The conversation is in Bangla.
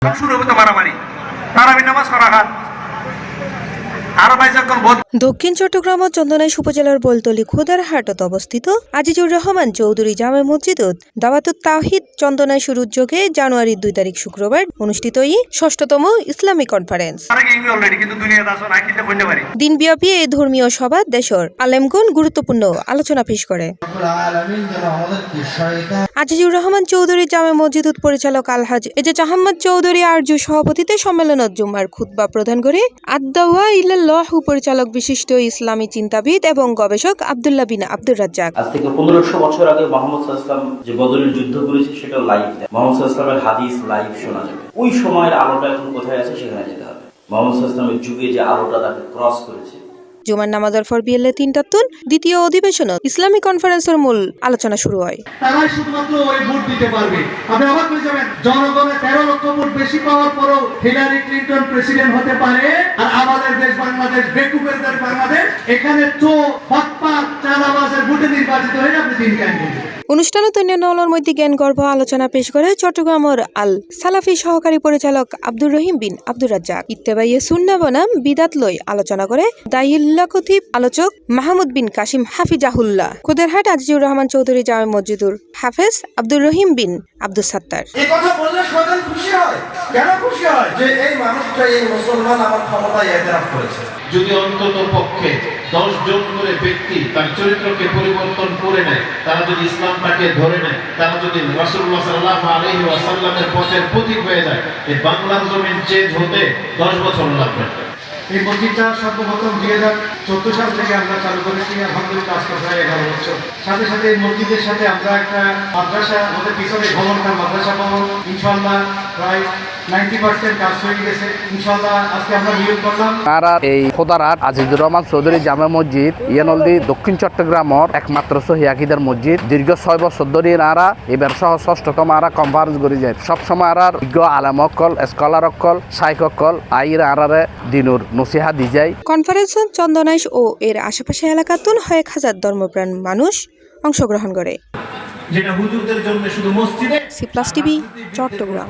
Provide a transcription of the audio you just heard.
শুরু হতো মারামারি, তারাবি নামাজ করা। দক্ষিণ চট্টগ্রাম ও চন্দনাইশ উপজেলার বলতলী খোদারহাটত অবস্থিত আজিজুর রহমান চৌধুরী জামে মসজিদত দাওয়াতুত তাওহীদ চন্দনাইশের উদ্যোগে জানুয়ারির 2 তারিখ শুক্রবার অনুষ্ঠিত ৬ষ্ঠতম ইসলামী কনফারেন্স। দিনব্যাপী এই ধর্মীয় সভা দেশের আলেমগণ গুরুত্বপূর্ণ আলোচনা পেশ করে। আজিজুর রহমান চৌধুরী জামে মসজিদত পরিচালক আলহাজ এজেজ আহমদ চৌধুরী আরজু সভাপতিত্বে সম্মেলনত জুম্মার খুতবা প্রদান করে আদ-দাওয়া ইলাল্লাহ পরিচালক বিশিষ্ট ইসলামী চিন্তাবিদ এবং গবেষক আব্দুল্লাহ বিন আব্দুর রাজ্জাক। আজ থেকে 1500 বছর আগে মুহাম্মদ সাল্লাল্লাহু আলাইহি ওয়াসাল্লাম যে বদরের যুদ্ধ করেছে সেটাও লাইভ, মুহাম্মদ সাল্লাল্লাহু আলাইহি ওয়াসাল্লামের হাদিস লাইভ শোনা যাবে। ওই সময়ের আলোটা এখন কোথায় আছে সেখানে যেতে হবে। মুহাম্মদ সাল্লাল্লাহু আলাইহি ওয়াসাল্লামের যুগে যে আলোটা তাকে ক্রস করেছে। জুমার নামাজের পর বিয়েলে 3টাতুন দ্বিতীয় অধিবেশনত ইসলামী কনফারেন্সের মূল আলোচনা শুরু হয়। তারাই শুধুমাত্র ওই ভোট দিতে পারবে। আপনি অবাক হয়ে যাবেন, জনগণের 13 লক্ষ ভোট বেশি পাওয়ার পরও হিলারি ক্লিনটন প্রেসিডেন্ট হতে পারে, আর আমাদের দেশ বাংলাদেশ, বেকুবের দেশ বাংলাদেশ, এখানে তো বাটপার চাঁদাবাজের ভোটে নির্বাচিত হয়ে আপনি দিন কেন করবেন। অনুষ্ঠানত অন্যান্য অলর মধ্যে জ্ঞানগর্ভ আলোচনা পেশ করে চট্টগ্রামের আল সালাফি সহকারী পরিচালক আব্দুর রহিম বিন আব্দুর রাজ্জাক। ইত্তেবাইয়ে সুন্নাহ বনাম বিদাত লই আলোচনা করে দাইউল্লাহ খতিব আলোচক মাহমুদ বিন কাসিম হাফিজাহুল্লাহ। খোদারহাট আজিজুর রহমান চৌধুরী জামে মসজিদুর হাফেজ আব্দুর রহিম বিন আব্দুল সাত্তার। এই কথা বললে সবাই খুশি হয়। কেন খুশি হয়? যে এই মানুষটা, এই মুসলমান আমার ক্ষমতায় এতরাফ করেছে। যদি অন্তত পক্ষে 10 জন করে ব্যক্তি তার চরিত্রকে পরিবর্তন করে নেয়, তারা যদি ইসলামটাকে ধরে নেয়, তারা যদি রাসূলুল্লাহ সাল্লাল্লাহু আলাইহি ওয়াসাল্লামের পথের পথিক হয়ে যায়, এই বাংলার জমিন চেঞ্জ হতে 10 বছর লাগবে। এই মসজিদটা সর্বপ্রথম 2014 সাল থেকে আমরা চালু করেছি। আলহামদুলিল্লাহ আজকে প্রায় 11 বছর। সাথে সাথে এই মসজিদের সাথে আমরা একটা মাদ্রাসা, আমাদের পিছনে ভবনটা মাদ্রাসা ভবন, ইনশাআল্লাহ প্রায় 90% কাজ হয়ে গেছে। ইনশাআল্লাহ আজকে আমরা নিয়োগ করলাম। তারা এই খোদারহাট আজিজুর রহমান চৌধুরী জামে মসজিদ ইয়ানলদি দক্ষিণ চট্টগ্রামের একমাত্র সহি আকীদার মসজিদ। দীর্ঘ 6 বছর ধরে আরা এবার সহ 6ষ্ঠতম আরা কনফারেন্স করে যায়। সবসময় আরার বিজ্ঞ আলেম অকল, স্কলার অকল, শাইখ অকল আইর আরারে দিনুর নসিহা দি যায়। কনফারেন্স চন্দনাইশ ও এর আশেপাশে এলাকাতুন 1000 ধর্মপ্রাণ মানুষ অংশগ্রহণ করে। যেটা হুজুরদের জন্য শুধু মসজিদে। C plus TV Chittagong.